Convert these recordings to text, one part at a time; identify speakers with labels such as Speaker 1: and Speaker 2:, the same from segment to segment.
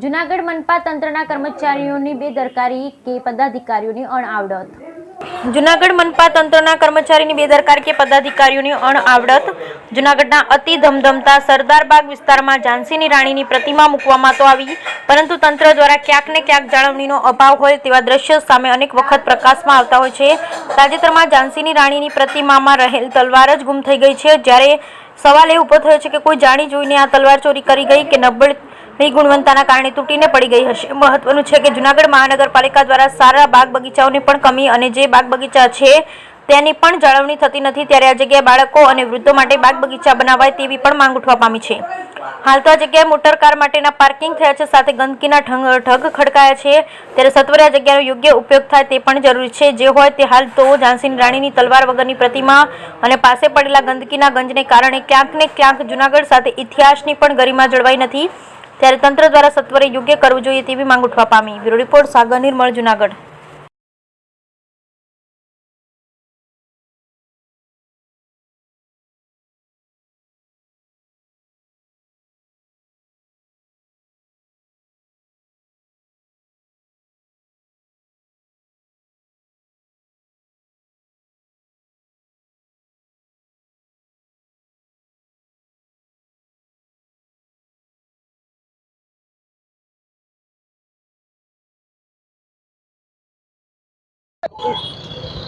Speaker 1: જૂનાગઢ મનપા તંત્રના કર્મચારીઓની બેદરકારી કે પદાધિકારીઓની અણઆવડત. જૂનાગઢ મનપા તંત્રના કર્મચારીની બેદરકારી કે પદાધિકારીઓની અણઆવડત. જૂનાગઢના અતિ ધમધમતા સરદારબાગ વિસ્તારમાં ઝાંસીની રાણીની પ્રતિમા મૂકવામાં તો આવી, પરંતુ તંત્ર દ્વારા ક્યાંક ને ક્યાંક જાળવણીનો અભાવ હોય તેવા દ્રશ્યો સામે અનેક વખત પ્રકાશમાં આવતા હોય છે. તાજેતરમાં ઝાંસીની રાણીની પ્રતિમામાં રહેલ તલવાર જ ગુમ થઈ ગઈ છે, જ્યારે સવાલ એ ઉભો થયો છે કે કોઈ જાણી જોઈને આ તલવાર ચોરી કરી ગઈ કે નબળી ગુણવત્તાના કારણે તૂટીને પડી ગઈ હશે. મહત્વનું છે કે જૂનાગઢ મહાનગરપાલિકા દ્વારા સારા બાગ બગીચાઓની પણ કમી અને જે બાગ બગીચા છે તેની પણ જાળવણી થતી નથી, ત્યારે આ જગ્યાએ બાળકો અને વૃદ્ધો માટે બાગ બગીચા બનાવાય તેવી પણ માંગ ઉઠવા પામી છે. હાલ તો આ જગ્યાએ મોટરકાર માટેના પાર્કિંગ થયા છે, સાથે ગંદકીના ઢગ ખડકાયા છે, ત્યારે સત્વરે આ જગ્યાનો યોગ્ય ઉપયોગ થાય તે પણ જરૂરી છે. જે હોય તે હાલ તો ઝાંસીની રાણીની તલવાર વગરની પ્રતિમા અને પાસે પડેલા ગંદકીના ગંજને કારણે ક્યાંક ને ક્યાંક જૂનાગઢ સાથે ઇતિહાસની પણ ગરિમા જળવાઈ નથી, ત્યારે તંત્ર દ્વારા સત્વરે યોગ્ય કરવું જોઈએ તેવી માંગ ઉઠવા પામી. બ્યુરો રિપોર્ટ, સાગર નિર્મળ, જૂનાગઢ.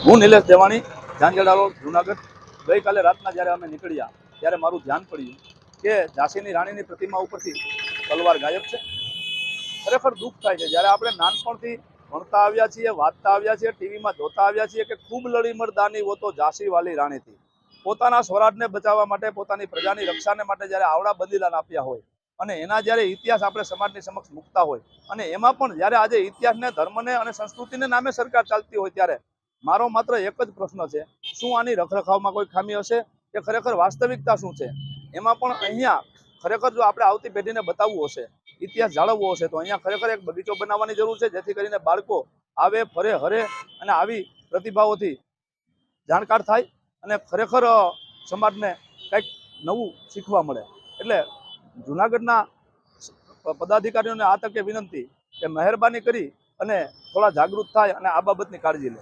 Speaker 2: હું નિલેશ દેવાણી, ઝાંઝેડા રોડ, જૂનાગઢ. ગઈકાલે રાતના જ્યારે અમે નીકળ્યા ત્યારે મારું ધ્યાન પડ્યું કે ઝાંસીની રાણીની પ્રતિમા ઉપરથી તલવાર ગાયબ છે. ખરેખર દુઃખ થાય છે જ્યારે આપણે નાનપણથી ભણતા આવ્યા છીએ, વાંચતા આવ્યા છીએ, ટીવીમાં જોતા આવ્યા છીએ કે ખૂબ લડી મર્દાની વો તો ઝાંસી વાલી રાણીથી. પોતાના સ્વરાજને બચાવવા માટે, પોતાની પ્રજાની રક્ષાને માટે જ્યારે આવડા બલિદાન આપ્યા હોય અને એના જ્યારે ઇતિહાસ આપણે સમાજની સમક્ષ મૂકતા હોય અને એમાં પણ જ્યારે આજે ઇતિહાસને, ધર્મને અને સંસ્કૃતિને નામે સરકાર ચાલતી હોય, ત્યારે મારો માત્ર એક જ પ્રશ્ન છે, શું આની રખરખાવમાં કોઈ ખામી હશે કે ખરેખર વાસ્તવિકતા શું છે? એમાં પણ અહીંયા ખરેખર જો આપણે આવતી પેઢીને બતાવવું હશે, ઇતિહાસ જાળવવો હશે, તો અહીંયા ખરેખર એક બગીચો બનાવવાની જરૂર છે, જેથી કરીને બાળકો આવે, ફરે, હરે અને આવી પ્રતિભાઓથી જાણકાર થાય અને ખરેખર સમાજને કંઈક નવું શીખવા મળે. એટલે જૂનાગઢના પદાધિકારીઓને આ તકે વિનંતી કે મહેરબાની કરી અને થોડા જાગૃત થાય અને આ બાબતની કાળજી લે.